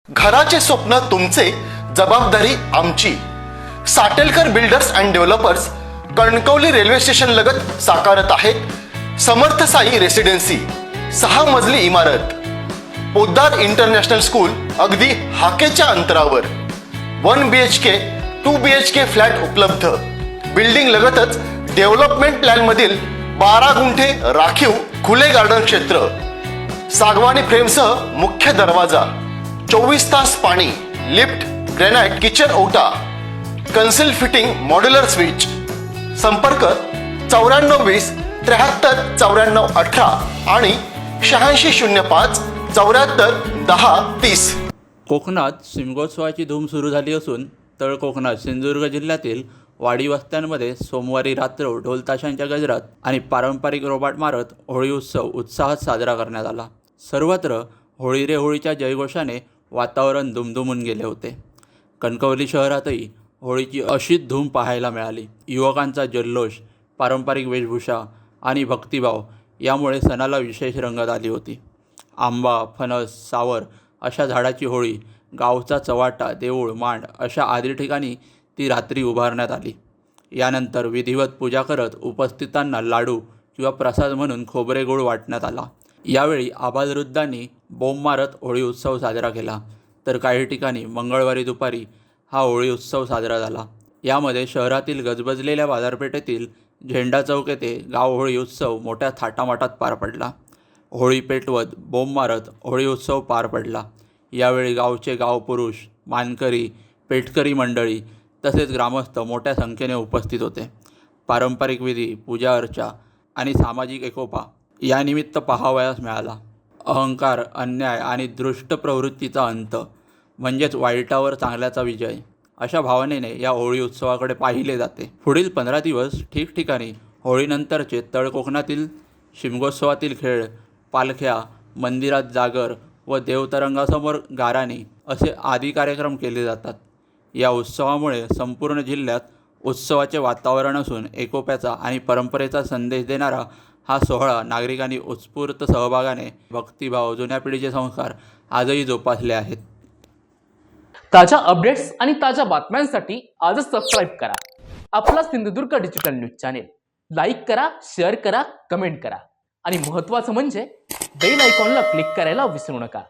घराचे स्वप्न तुमचे, जबाबदारी आमची. Satelkar builders and developers Kankavli railway station लगत साकारत आहेत समर्थ साई रेसिडेन्सी, 6 मजली इमारत. पोद्दार इंटरनॅशनल स्कूल अगदी हाकेच्या अंतरावर. 1 BHK 2 BHK फ्लॅट उपलब्ध. बिल्डिंग लगतच डेव्हलपमेंट प्लॅन मधील 12 गुंठे राखीव खुले गार्डन क्षेत्र. सागवानी फ्रेमसह मुख्य दरवाजा. 24 तास पाणी, लिफ्ट, ग्रेनाइट किचन ओटा, कन्सिल फिटिंग मॉड्युलर स्विच. संपर्क 9420 73 94 18 आणि 8605 74 10 30. कोकणात शिमगोत्सवाची धूम सुरू झाली असून तळ कोकणात सिंधुदुर्ग जिल्ह्यातील वाडी वस्त्यांमध्ये सोमवारी रात्र ढोलताशांच्या गजरात आणि पारंपरिक रोबाट मारत होळी उत्सव उत्साहात साजरा करण्यात आला. सर्वत्र होळी रे होळीच्या जयघोषाने वातावरण दुमदुमून गेले होते. कणकवली शहरातही होळीची अशीच धूम पाहायला मिळाली. युवकांचा जल्लोष, पारंपरिक वेशभूषा आणि भक्तिभाव यामुळे सणाला विशेष रंगत आली होती. आंबा, फणस, सावर अशा झाडाची होळी, गावचा चव्हाटा, देऊळ, मांड अशा आदी ठिकाणी ती रात्री उभारण्यात आली. यानंतर विधिवत पूजा करत उपस्थितांना लाडू किंवा प्रसाद म्हणून खोबरे गूळ वाटण्यात आला. यावेळी आबालवृद्धांनी बोंब मारत होळी उत्सव साजरा केला, तर काही ठिकाणी मंगळवारी दुपारी हा होळी उत्सव साजरा झाला. यामध्ये शहरातील गजबजलेल्या बाजारपेठेतील झेंडा चौक येथे गाव होळी उत्सव मोठ्या थाटामाटात पार पडला. होळी पेटवत बोंब मारत होळी उत्सव पार पडला. यावेळी गावचे गावपुरुष, मानकरी, पेटकरी मंडळी तसेच ग्रामस्थ मोठ्या संख्येने उपस्थित होते. पारंपरिक विधी, पूजा अर्चा आणि सामाजिक एकोपा यानिमित्त पाहावयास मिळाला. अहंकार, अन्याय आणि दृष्ट प्रवृत्तीचा अंत म्हणजेच वाईटावर चांगल्याचा विजय अशा भावनेने या होळी उत्सवाकडे पाहिले जाते. पुढील 15 दिवस ठिकठिकाणी होळीनंतरचे तळ कोकणातील शिमगोत्सवातील खेळ, पालख्या, मंदिरात जागर व देवतरंगासमोर गाराणी असे आदी कार्यक्रम केले जातात. या उत्सवामुळे संपूर्ण जिल्ह्यात उत्सवाचे वातावरण असून एकोप्याचा आणि परंपरेचा संदेश देणारा हा सोहळा नागरिकांनी उत्स्फूर्त सहभागाने भक्तिभाव, जुन्या पिढीचे संस्कार आजही जोपासले आहेत. ताज्या अपडेट्स आणि ताज्या बातम्यांसाठी आजच सबस्क्राईब करा आपला Sindhudurg digital news channel. Like करा, शेअर करा, कमेंट करा आणि महत्त्वाचं म्हणजे बेल आयकॉनला क्लिक करायला विसरू नका.